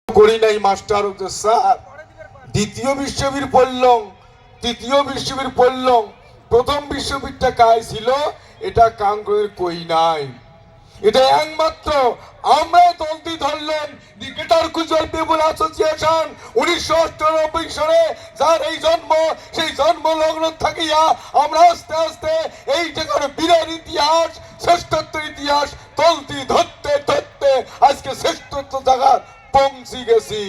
করি নাই master sir. দ্বিতীয় বিশ্ববীর পড়লং, তৃতীয় বিশ্ববীর পড়লং, প্রথম বিশ্ববীরটা কায় ছিল, এটা কাঙ্গের কই নাই। এটা একমাত্র আমরা তলতি ধরলেন the greater Coochbehar people association 1998 সালে যার এই জন্ম, সেই জন্ম লগ্ন থাকিয়া আমরা আস্তে আস্তে এই জায়গার বীরের ইতিহাস, শ্রেষ্ঠত্বের ইতিহাস তলতি ধরতে ধরতে আজকে শ্রেষ্ঠত্ব জায়গার পৌঁছে গেছি।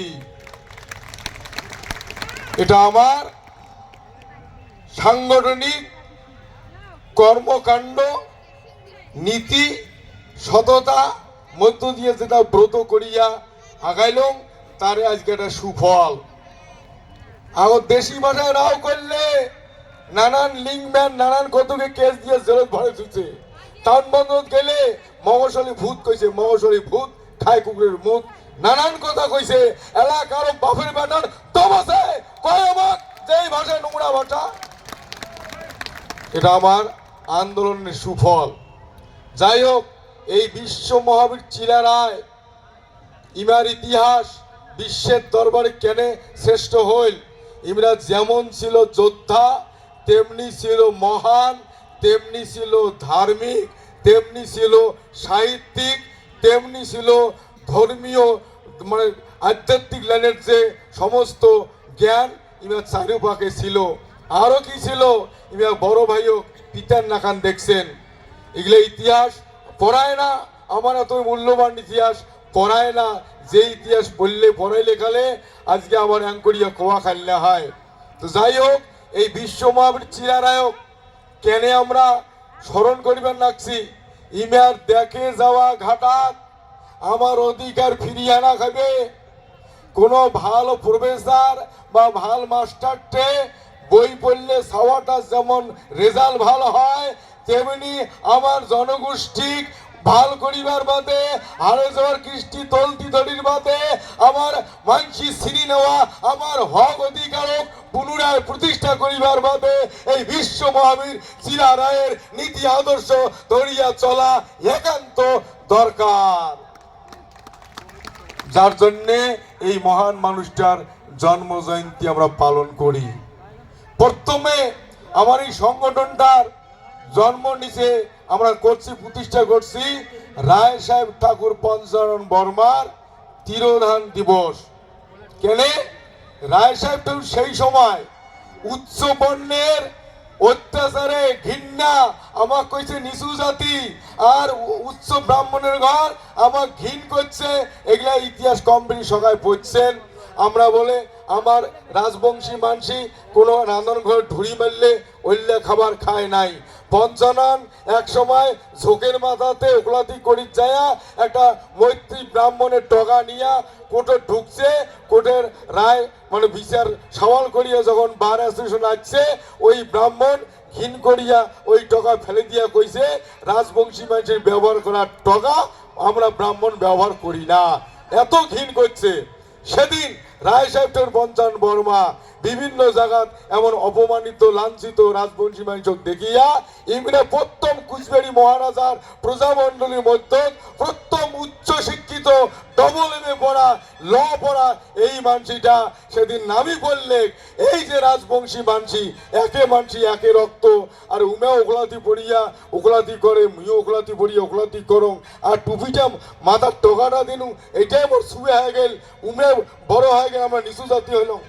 এটা আমার সাংগঠনিক কর্মকাণ্ড, নীতি, সততা মধ্য দিয়ে যেটা ব্রত করিয়া আগাইলাম, তার আজকে একটা সুফল। আমার দেশি ভাষায় রাও করলে নানান লিঙ্কম্যান নানান কতকে কেস দিয়ে জেলত ভরে দিচ্ছে। টাউনবন্দর গেলে মগশালী ভূত কইছে, মগশালী ভূত খায় কুকুরের মুখ, নানান কথা কইছে। এলাকার বাপের বেটার তমাসে কয় আমার যেই ভাষায় নোংরা ভাষা। এটা আমার আন্দোলনের সুফল। যাই হোক, এই বিশ্ব মহাবীর চিলারায় ইমার ইতিহাস বিশ্বের দরবারে কেনে শ্রেষ্ঠ হইল। ইমরা যেমন ছিল যোদ্ধা, তেমনি ছিল মহান, তেমনি ছিল ধার্মিক, তেমনি ছিল সাহিত্যিক, তেমনি ছিল ধর্মীয়, মানে আধ্যাত্মিক লাইনের যে সমস্ত জ্ঞান ইমার চারিপাশে ছিল। আরও কি ছিল, ইমার বড় ভাইও পিতার নাকান দেখছেন। এগুলো ইতিহাস পড়ায় না, আমার এত মূল্যবান ইতিহাস পড়ায় না। যে ইতিহাস পড়লে পড়াই লেখালে আজকে আমার অ্যাঙ্করিয়া কোয়া খাইলে হয়। তো যাই হোক, এই বিশ্ব মহাবীর চিরারায়ক কেনে আমরা স্মরণ করিবার লাগছি। ইমার দেখে যাওয়া ঘাটাত আমার অধিকার ফিরিয়ে আনা খাবে। কোনো ভালো প্রফেসর বা ভালো মাস্টারটে বই পড়লে সাওয়াটা যেমন রেজাল্ট ভালো হয়, তেমনি আমার জনগোষ্ঠী ভাল করিবার বাদে হারে যাওয়ার কৃষ্টি তলতি দড়ির বাদে আমার মানসি ছিনি নেওয়া, আমার হক অধিকারক পুনরায় প্রতিষ্ঠা করিবার বাদে এই বিশ্ব মহাবীর চিরা রায়ের নীতি আদর্শ ধরিয়া চলা একান্ত দরকার। যার জন্যে এই মহান মানুষটার জন্ম জয়ন্তী আমরা পালন করি। প্রথমে আমার এই সংগঠনটার জন্ম নিচে আমরা করছি, প্রতিষ্ঠা করছি রায় সাহেব ঠাকুর পঞ্চানন বর্মার তিরোধান দিবস। কেনে রায় সাহেব ঠাকুর সেই সময় উচ্চ বর্ণের অত্যাচারে ঘৃণা আমার কইছে নিচু জাতি, আর উচ্চ ব্রাহ্মণের ঘর আমার ঘৃণ করছে। এগুলা ইতিহাস কমপ্লিট সবাই পড়ছেন। আমরা বলে আমার রাজবংশী মানসি কোনো রান্ধন ঘর ঢুড়ি মারলে ওইলে খাবার খায় নাই। পঞ্চানন এক সময় ঝোঁকের মাথাতে ওকলাতি করি যায়া একটা মৈত্রী ব্রাহ্মণের টগা নিয়া কোর্টে ঢুকছে। কোর্টের রায় মানে বিচার সওয়াল করিয়া যখন বার অ্যাসোসিয়েশন আসছে, ওই ব্রাহ্মণ ঘিন করিয়া ওই টগা ফেলে দিয়া কইছে রাজবংশী মানুষের ব্যবহার করার টগা আমরা ব্রাহ্মণ ব্যবহার করি না, এত ঘিন করছে। সেদিন রায় সাহেব পঞ্চানন বর্মা বিভিন্ন জায়গাত এমন অপমানিত লাঞ্ছিত রাজবংশী মানুষ দেখিয়া ইমরা প্রথম কুচবিহারী মহারাজার প্রজামণ্ডলীর মধ্যে প্রথম উচ্চ শিক্ষিত ডবল এম এ পড়া ল পড়া এই মানসিটা সেদিন নামই বললে এই যে রাজবংশী মানসি একে মানসি একে রক্ত, আর উমে ওকলাতি পড়িয়া ওকলাতি করে, মুইও ওকলাতি পড়িয়া ওকলাতি করং, আর টুপিটা মাথার টোকাটা দিনু এটাই মোর শুয়ে হয়ে গেল, উমে বড় হয়ে গেল, আমরা নিচু জাতি হইলাম।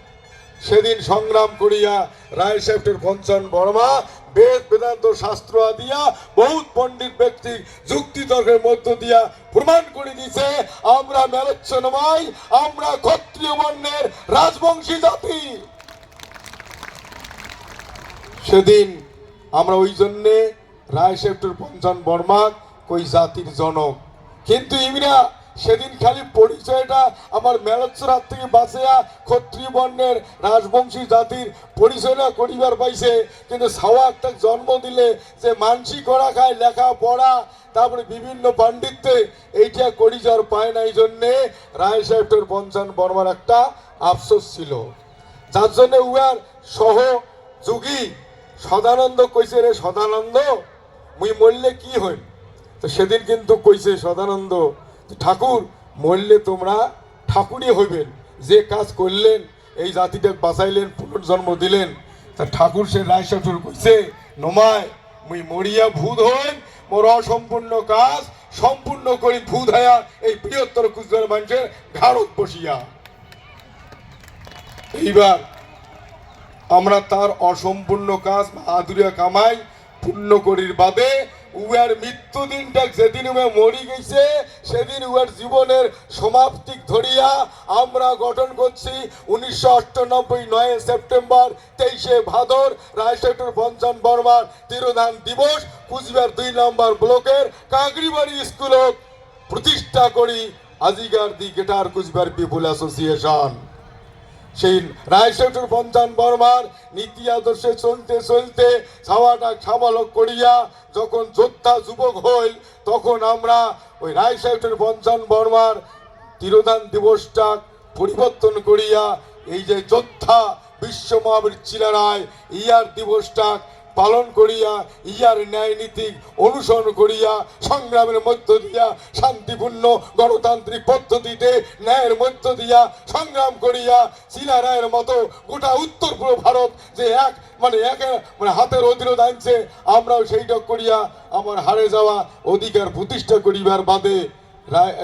সেদিন সংগ্রাম করিয়া রায় সাহেবের পঞ্চানন বর্মা বেদ বেদান্ত শাস্ত্র দিয়া বহুত পণ্ডিত ব্যক্তি যুক্তি তর্কের মধ্য দিয়া প্রমাণ করে দিছে আমরা মেলচ্ছ নয়, আমরা ক্ষত্রিয় বর্ণের রাজবংশী জাতি। সেদিন আমরা ওই জন্যে রায় সাহেবের পঞ্চানন বর্মা কই জাতির জনক। কিন্তু ইমরা সেদিন খালি পরিচয়টা আমার মেলচ্ছর হাত থেকে বাঁচিয়া ক্ষত্রিয় বর্ণের রাজবংশী জাতির পরিচয়টা করিবার পাইছে। কিন্তু ছাওয়া একটা জন্ম দিলে যে মানসি করা খায়, লেখা পড়া, তারপরে বিভিন্ন পাণ্ডিত্যে এইটা করি যাওয়ার পায় না। এই জন্যে রায় সাহেবের পঞ্চানন বর্মার একটা আফসোস ছিল, যার জন্য উহার সহযোগী সদানন্দ কইছে রে সদানন্দ মুই মরলে কি হইল। তো সেদিন কিন্তু কইছে সদানন্দ ঠাকুর মরলে তোমরা ঠাকুরই হইবেন। যে কাজ করলেন এই জাতিটা বাঁচাইলেন, পুনর্জন্ম দিলেন, তা ঠাকুর সে রায় ঠাকুর কইছে নমায় মুই মরিয়া ভূত হই, মোর অসম্পূর্ণ কাজ সম্পূর্ণ করি ভূত হইয়া এই বৃহত্তর কুচবিহার মানুষের ঘাড়ত বসিয়া। এইবার আমরা তার অসম্পূর্ণ কাজ আদুরিয়া কামাই পূর্ণ করির বাদে উয়ার মৃত্যু দিনটা যেদিন উয়া মরি গেছে সেদিন উয়ার জীবনের সমাপ্তি ধরিয়া আমরা গঠন করছি 1998 9 সেপ্টেম্বর 23 ভাদর রায়চৌধুরী পঞ্চান বর্মার তিরোধান দিবস কুচবিহার 2 নম্বর ব্লকের কাঁকড়িবাড়ি স্কুলত প্রতিষ্ঠা করি আজিকার দি গেটার কুচবিহার পিপুল অ্যাসোসিয়েশন। সেই রায়চৌধুরী পঞ্চান বর্মার নীতি আদর্শে চলতে চলতে ছাওয়াটা ছাবালক করিয়া যখন যোদ্ধা যুবক হইল তখন আমরা ওই রায়চৌধুরী পঞ্চান বর্মার তিরোধান দিবসটা পরিবর্তন করিয়া এই যে যোদ্ধা বিশ্ব মহাবীর চিলারায় ইয়ার দিবসটা পালন করিয়া ইয়ার ন্যায় নীতি অনুসরণ করিয়া সংগ্রামের মধ্য দিয়া শান্তিপূর্ণ গণতান্ত্রিক পদ্ধতিতে ন্যায়ের মধ্য দিয়া সংগ্রাম করিয়া চিলারায়ের মতো গোটা উত্তর পূর্ব ভারত যে এক হাতের অধীনত আনছে আমরাও সেইটা করিয়া আমার হারে যাওয়া অধিকার প্রতিষ্ঠা করিবার বাদে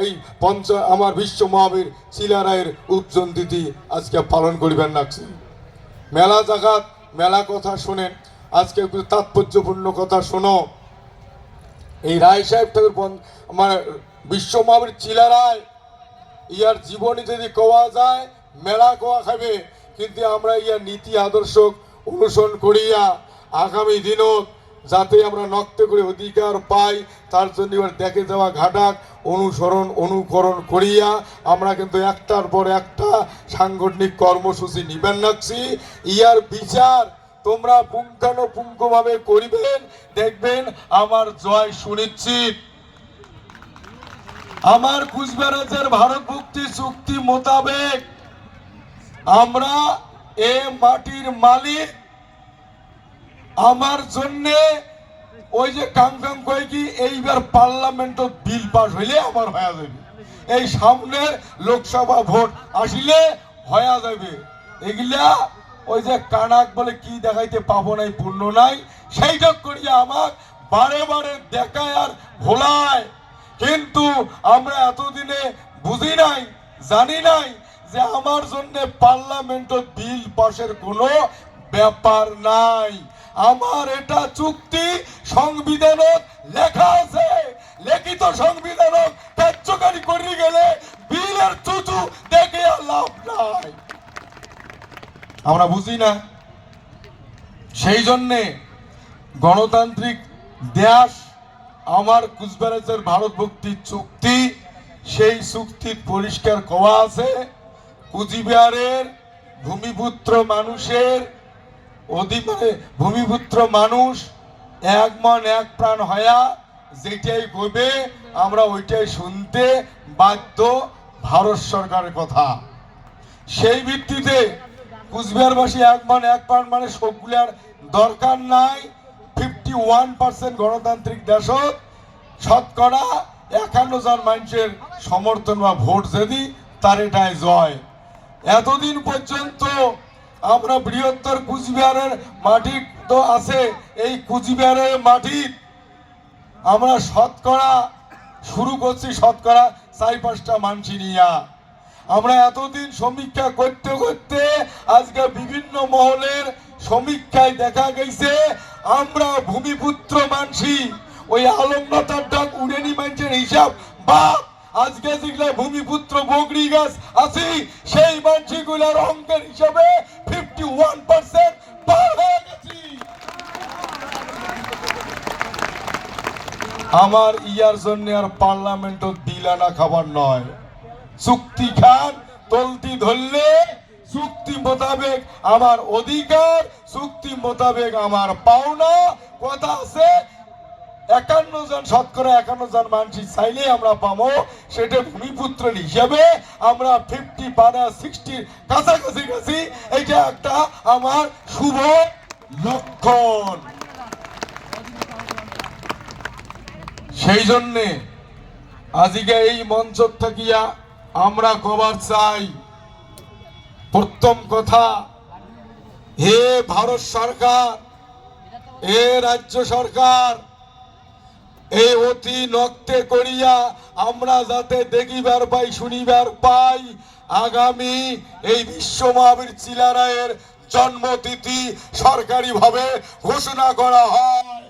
এই আমার বিশ্ব মহাবীর চিলারায়ের উপজন্তিথি আজকে পালন করিবার লাগছে। মেলা জাগাত মেলা কথা শোনেন, আজকে একটু তাৎপর্যপূর্ণ কথা শোনো। এই রায় সাহেব ঠাকুর আমার বিশ্ব মহাবীর চিলারায় ইয়ার জীবনী যদি কোয়া যায় মেলা কোয়া খাবে, কিন্তু আমরা ইয়ার নীতি আদর্শ অনুসরণ করিয়া আগামী দিনত যাতে আমরা নক্ত করে অধিকার পাই তার জন্য এবার দেখে যাওয়া ঘাটাক অনুকরণ করিয়া আমরা কিন্তু একটার পর একটা সাংগঠনিক কর্মসূচি নিবেন রাখছি। ইয়ার বিচার তোমরা পুঙ্খানুপুঙ্খভাবে করিবেন, দেখবেন আমার জয় সুনিশ্চিত। আমার কুচবিহার রাজ্যের ভারত মুক্তি চুক্তি মোতাবেক আমরা এ মাটির মালিক। আমার জন্য ওই যে কাঙ্কাম কয় কি এইবার পার্লামেন্টত বিল পাস হইলে আমার হয়ে যাবে, এই সামনের লোকসভা ভোট আসিলে হয়ে যাবে। এগুলা ওই যে কানাক বলে কি দেখাইতে পাবো নাই পূর্ণ নাই সেইটা করিয়া আমার বারে বারে দেখায় আর ভোলায়। কিন্তু আমরা এতদিনে বুঝি নাই, জানি নাই যে আমার জন্য পার্লামেন্টত বিল পাশের কোনো ব্যাপার নাই। আমার এটা চুক্তি সংবিধানত লেখা আছে, লিখিত সংবিধানত কার্যকারী করে গেলে বিলের চুচু দেখে আর লাভ নাই। আমরা বুঝি না, সেই জন্যে গণতান্ত্রিক দেশ আমার কুচবিহারের ভারত মুক্তির চুক্তি, সেই চুক্তির পরিষ্কার কওয়া আছে কুচবিহারের ভূমিপুত্র মানুষের ভূমিপুত্র মানুষ এক মন এক প্রাণ হয়া যেটাই কইবে আমরা ওইটাই শুনতে বাধ্য ভারত সরকারের কথা। সেই ভিত্তিতে কুচবিহারবাসী এক মন এক প্রাণ মানে সবগুলার দরকার নাই। 51% গণতান্ত্রিক দেশত শতকরা 51 জন মানুষের সমর্থন বা ভোট যদি তার এটাই জয়। এতদিন পর্যন্ত আমরা বৃহত্তর কুচবিহারের মাটি তো আছে, এই কুচবিহারের মাটি আমরা শতকরা শুরু করছি শতকরা 4-5টা মানুষ নিয়া। আমরা এতদিন সমীক্ষা করতে করতে আজকে বিভিন্ন মহলের সমীক্ষায় দেখা গেছে আমরা ভূমিপুত্র মানসি ওই আলমনাথার ডাক উড়েনি মানুষের হিসাব বা আজকে যেগুলা ভূমিপুত্র বগরি গাছ আছে সেই মানসিগুলার অঙ্কের হিসাবে 51% পার হয়ে গেছি। আমার ইয়ার জন্য আর পার্লামেন্টত বিল আনা খাবার নয়, চুক্তি খান তলতি ধরলে চুক্তি মোতাবেক আমার অধিকার, চুক্তি মোতাবেক আমার পাওনা। কথা আছে 51 জন শতকরা 51 জন মানুষ চাইলে আমরা পাবো, সেটা ভূমিপুত্র হিসাবে আমরা 50-60 কাছাকাছি গেছি। এটা একটা আমার শুভ লক্ষণ। সেই জন্যে আজকে এই মঞ্চ থাকিয়া আমরা কবার চাই। প্রথম কথা, হে ভারত সরকার, এ রাজ্য সরকার, এই অতি নক্তে করিয়া আমরা যাতে দেখিবার পাই, শুনিবার পাই, আগামী এই বিশ্ব মহাবীর চিলারায়ের জন্মতিথি সরকারি ভাবে ঘোষণা করা হয়।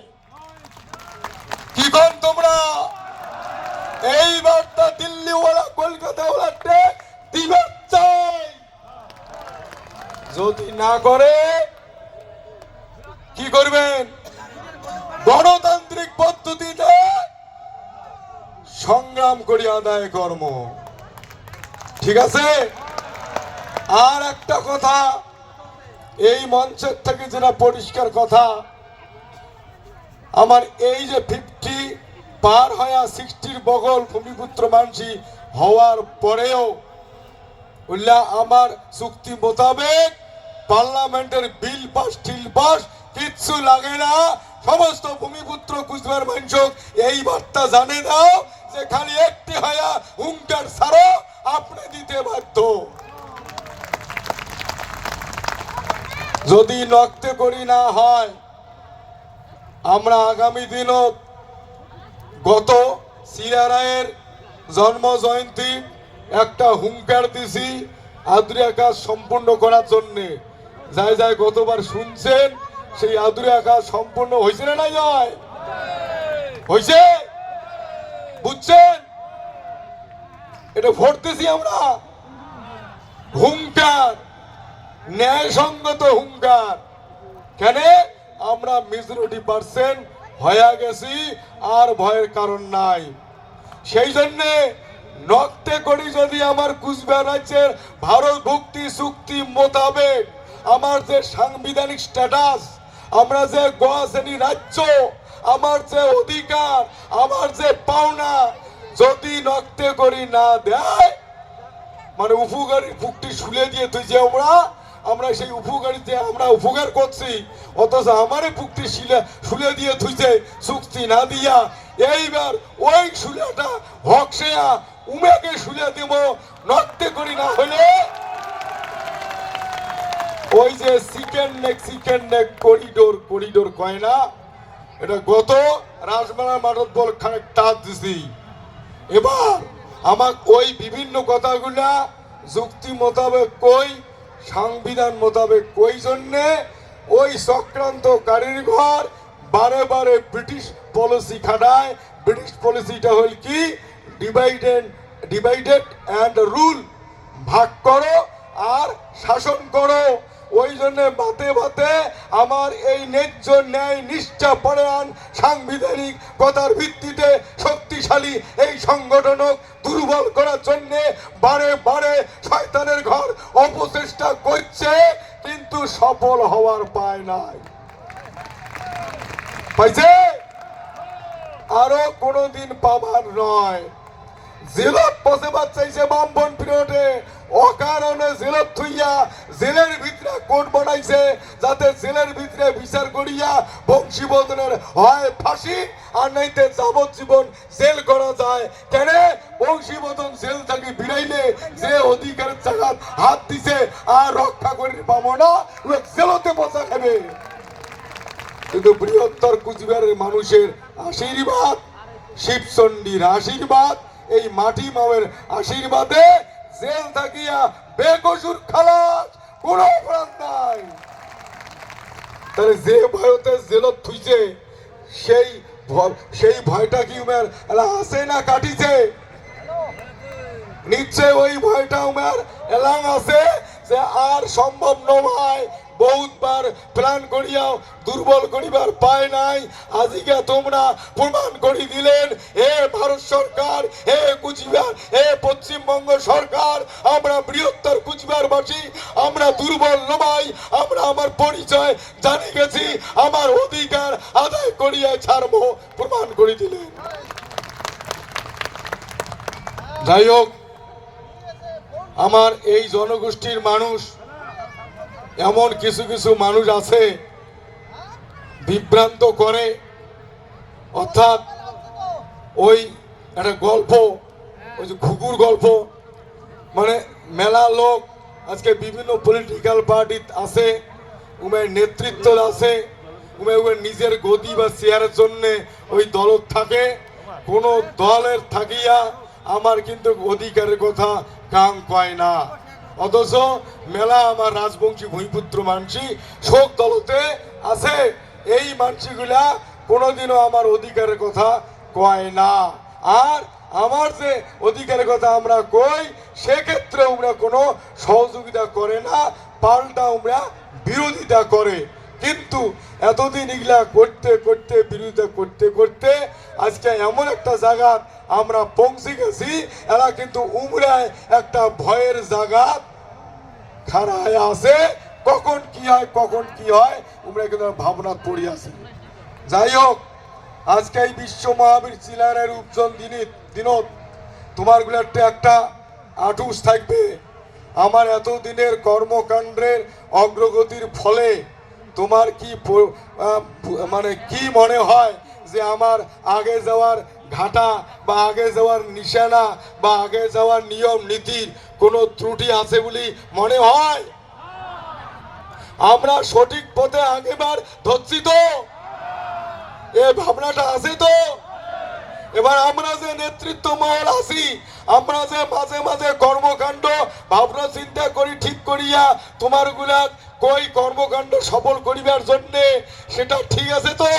কি কোন তোমরা? এই বার্তা দিল্লি ওরা কলকাতা ওরা দিবার চাই। যদি না করে কি করবেন? গণতান্ত্রিক পদ্ধতিতে সংগ্রাম করি আদায় কর্ম। ঠিক আছে? আর একটা কথা, এই মঞ্চের থেকে যেটা পরিষ্কার কথা, আমার এই যে 50 পার হয়ে 60-র বগল ভূমিপুত্র মানসি হওয়ার পরেও উল্লা আমার চুক্তি মোতাবেক পার্লামেন্টের বিল পাস টিল পাস কিচ্ছু লাগে না। সমস্ত ভূমিপুত্র কুচবিহার মানুষ এই বার্তা জানে দাও যে খালি একটি হয়া হুঙ্কার ছাড়ো আপনি দিতে বাধ্য। যদি নক্তে করি না হয়, আমরা আগামী দিনও গত চিলারায়ের জন্ম জয়ন্তী একটা হুঙ্কার দিছি আদুরিয়া কাজ সম্পূর্ণ করার জন্য। যাই যাই গতবার শুনছেন, সেই আদুরিয়া কাজ সম্পূর্ণ হয়েছে না নাই? হয়েছে? বুঝছেন? এটা ভোট দিছি আমরা। হুঙ্কার, ন্যায়সঙ্গত হুঙ্কার। কেন? আমরা মেজরিটি% হয়ে গেছি, আর ভয়ের কারণ নাই। সেই জন্যে নক্তে করি যদি আমার কুচবিহার রাজ্যের ভারত ভুক্তি চুক্তি মোতাবেক আমার যে সাংবিধানিক স্ট্যাটাস, আমরা যে গোয়াশ্রেণী রাজ্য, আমার যে অধিকার, আমার যে পাওনা যদি নক্তে করি না দেয়, মানে উপকারীর ভুক্তি শুলে দিয়ে তুই যে আমরা সেই উপকারীতে আমরা উপকার করছি, অথচ আমারে ভুক্তি শুলে দিয়ে তুইছে চুক্তি না দিয়া, এইবার ওই শুলেটা হকসেয়া উমেকে শুলে দিব নক্তে করি না হলে ওই যে চিকেন নেক করিডোর কয় না, এটা গত রাজমেলার মাঠত বল খানিক টাচ দিছি। এবার আমার ওই বিভিন্ন কথাগুলা যুক্তি মোতাবেক কই, সংবিধান মোতাবেক কই জন্যে ওই চক্রান্তকারীর ঘর বারে বারে ব্রিটিশ পলিসি খাটায়। ব্রিটিশ পলিসিটা হল কি? ডিভাইডেড অ্যান্ড রুল, ভাগ করো আর শাসন করো। ওই জন্য বাতে বাতে আমার এই ন্যায্য ন্যায় নিষ্ঠা পরায়ণ সাংবিধানিক কথার ভিত্তিতে শক্তিশালী এই সংগঠনক দুর্বল করার জন্য বারে বারে শয়তানের ঘর অপচেষ্টা করছে, কিন্তু সফল হওয়ার পায় নাই। পাইছে? আরো কোনোদিন পাবার নয়। জেলত পচেবার চাইছে বামপন পিরিয়ডে, অকারণে জেলত থুইয়া জেলের ভিতরে কোর্ট বানাইছে, যাতে জেলের ভিতরে বিচার করিয়া বংশীবদনের হয় ফাঁসি আর নাইতে যাবজ্জীবন জেল করা যায়। কেন? বংশীবদন জেল থেকে বিড়াইলে যে অধিকারের জায়গায় হাত দিছে আর রক্ষা করে পাবো না, জেলতে পচা খাবে। কিন্তু বৃহত্তর কুচবিহারের মানুষের আশীর্বাদ, শিবচণ্ডীর আশীর্বাদ, এই মাটি মামের আশীর্বাদে জেল থাকিয়া বেকসুর খালাস, কোন অপরাধ নাই। তাহলে যে ভয়তে জেলত থুইছে সেই ভয়টা কি উমের আছে না কাটিছে? নিশ্চয় ওই ভয়টা উমের এলাং আছে যে আর সম্ভব নয়। বহুতবার প্ল্যান করিয়াও দুর্বল করিবার পায় নাই। আজিকে তোমরা প্রমাণ করে দিলেন, হে ভারত সরকার, হে কুচবিহার, হে পশ্চিমবঙ্গ সরকার, আমরা বৃহত্তর কুচবিহারবাসী, আমরা দুর্বল নয়। আমরা আমার পরিচয় জানি গেছি, আমার অধিকার আদায় করিয়া ছাড়বো, প্রমাণ করে দিলেন। যাই হোক, আমার এই জনগোষ্ঠীর মানুষ, এমন কিছু কিছু মানুষ আছে বিভ্রান্ত করে, অর্থাৎ ওই একটা গল্প, ওই যে ঘুঘুর গল্প, মানে মেলা লোক আজকে বিভিন্ন পলিটিক্যাল পার্টি আছে, উমের নেতৃত্ব আছে, উমের নিজের গদি বা চেয়ারের জন্য ওই দলত থাকে। কোনো দলের থাকিয়া আমার কিন্তু অধিকারের কথা কাম কয় না। অথচ মেলা আমার রাজবংশী ভূমিপুত্র মানসি শোক দলতে আছে, এই মানসিগুলা কোনোদিনও আমার অধিকারের কথা কয় না। আর আমার যে অধিকারের কথা আমরা কই, সেক্ষেত্রে আমরা কোনো সহযোগিতা করে না, পাল্টা আমরা বিরোধিতা করে। কিন্তু এতদিন এগুলা করতে করতে বিরোধিতা করতে করতে আজকে এমন একটা জায়গা আমরা পৌঁছে গেছি, এরা কিন্তু উমরায় একটা ভয়ের জায়গা খাড়ায় আছে। কখন কি হয় কখন কি হয় উমরা কিন্তু ভাবনা পড়ি আছে। যাই হোক, আজকে এই বিশ্ব মহাবীর চিলারের উজ্জ্বল দিনত তোমার গুলাতে একটা আটুস থাকবে। আমার এতদিনের কর্মকাণ্ডের অগ্রগতির ফলে তোমার কি মানে কি মনে হয় যে আমার আগে যাওয়ার ঘাটা বা আগে যাওয়ার নিশানা বা আগে যাওয়ার নিয়ম নীতির কোনো ত্রুটি আছে বলে মনে হয়? আমরা সঠিক পথে আগেবার ধরছি তো? এ ভাবনাটা আছে তো? এবার আমরা যে নেতৃত্ব মহল আছি, আমরা যে মাঝে মাঝে কর্মকাণ্ড ভাবনা চিন্তা করি ঠিক করিয়া তোমার গুলা কই কর্মকাণ্ড সফল করিবার জন্য, সেটা ঠিক আছে তো?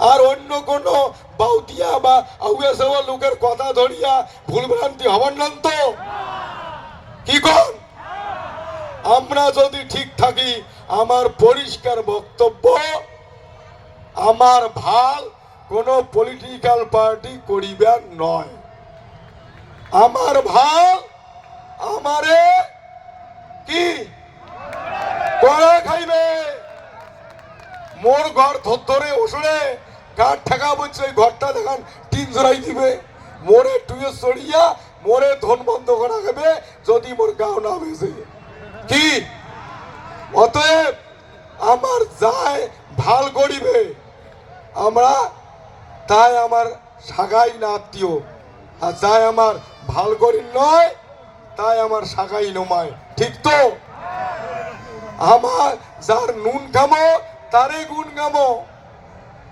আর অন্য কোনো বাউতিয়া বা আউয়া সাওয়া লোকের কথা ধরিয়া ভুলভ্রান্তি হবার না তো? কি কর? আমরা যদি ঠিক থাকি, আমার পরিষ্কার বক্তব্য, আমার ভাল কোন পলিটিক্যাল পার্টি করিবার নয়। আমার ভাল আমারে কি করা খাইবে। মোর ঘর ধরে ওসরে কাঠ ঠেকা বলছে, ওই ঘরটা দেখান টিন জোড়াই দিবে, মোরে টুয়ে চড়িয়া মোরে ধন বন্ধ করা খাবে যদি মোর গাও না বেজে কি। অতএব আমার যায় ভাল করিবে, আমরা তাই আমার সাগাই না আত্মীয়, আর যাই আমার ভাল করি নয় তাই আমার সাগাই নমায়। ঠিক তো? আমার যার নুন খামো তারে গুণ গামো,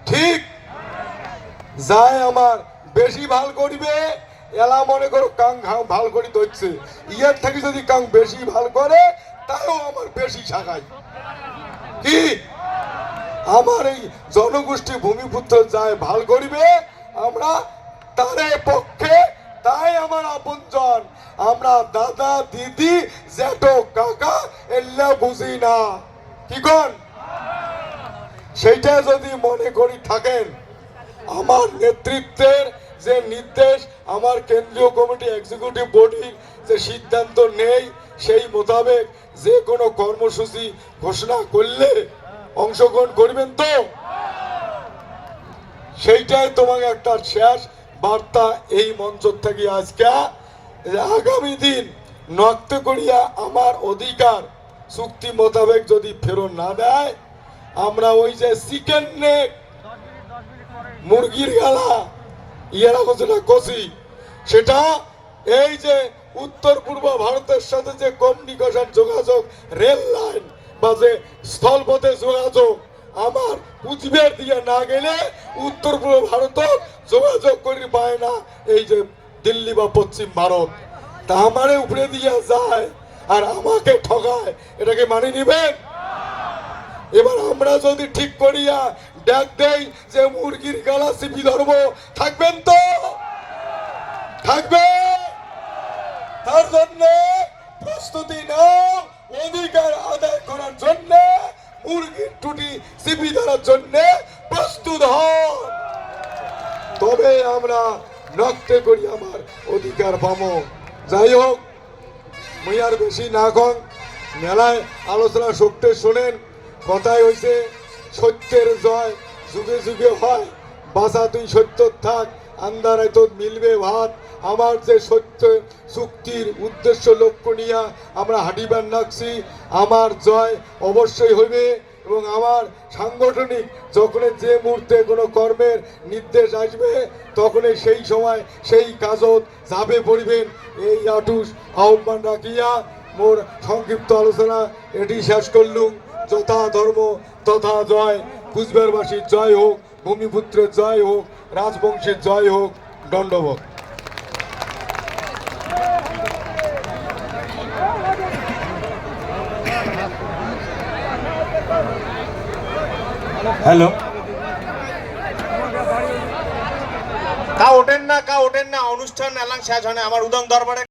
ঠিক? যাই আমার বেশি ভাল করিবে এলা মনে করো কাং ভাল করি ধরছে, ইয়ার থেকে যদি কাং বেশি ভাল করে তাও আমার বেশি সাগাই কি। আমার এই জনগোষ্ঠী ভূমিপুত্র যায় ভাল করিবে, আমরা তারে পক্ষে, তাই আমার আপনজন। আমরা দাদা দিদি জ্যাঠো কাকা এল্লা বুঝি না, কি কোন? সেইটা যদি মনে করি থাকেন, আমার নেতৃত্বের যে নির্দেশ, আমার কেন্দ্রীয় কমিটি এক্সিকিউটিভ বডির যে সিদ্ধান্ত নেই, সেই মোতাবেক যে কোনো কর্মসূচি ঘোষণা করলে অংশগ্রহণ করবেন তো? সেইটাই তোমাকে একটা শেষ বার্তা এই মঞ্চ থেকে আজকে। আগামী দিন নক্ত করিয়া আমার অধিকার চুক্তি মোতাবেক যদি ফেরত না দেয়, আমরা ওই যে চিকেন নেক মুরগির গালা ইয়ারা ঘোষণা করছি, সেটা এই যে উত্তর পূর্ব ভারতের সাথে যে কমিউনিকেশন যোগাযোগ রেল লাইন বা যে স্থলপথে যোগাযোগ, আমার কুচবিহার দিয়ে না গেলে উত্তর পূর্ব ভারত যোগাযোগ করি পায় না এই যে দিল্লি বা পশ্চিম ভারত, তা আমারে উপরে দিয়ে যায় আর আমাকে ঠকায়, এটাকে মানে নিবেন? এবার আমরা যদি ঠিক করিয়া ডাক দেই যে মুরগির গালা চিপি ধরবো, থাকবেন তো? থাকবে? তার জন্য প্রস্তুতি নাও, অধিকার আদায় করার জন্য, মুরগির টুটি চিপি ধরার জন্য প্রস্তুত হন, তবে আমরা নক্তে করি আমার অধিকার পাবো। যাই হোক, মুই আর বেশি না কন, মেলায় আলোচনা শক্তি শোনেন। কথাই হয়েছে সত্যের জয় যুগে যুগে হয়, বাসা তুই সত্য থাক, আন্দারায় তো মিলবে ভাত। আমার যে সত্য চুক্তির উদ্দেশ্য লক্ষ্য নিয়ে আমরা হাঁটিবার নাকছি, আমার জয় অবশ্যই হইবে। এবং আমার সাংগঠনিক যখন যে মুহূর্তে কোনো কর্মের নির্দেশ আসবে তখনই সেই সময় সেই কাজত যাবে পড়িবেন এই আটুস আহ্বান রাখিয়া মোর সংক্ষিপ্ত আলোচনা এটি শেষ করলুম। যথা ধর্ম তথা জয়। কুচবিহারবাসীর জয় হোক, ভূমিপুত্রের জয় হোক, রাজবংশের জয় হোক। দণ্ডবোধ। হ্যালো, কা ওঠেন না অনুষ্ঠান এলাং শেষ হয় না। আমার উদং দরবারে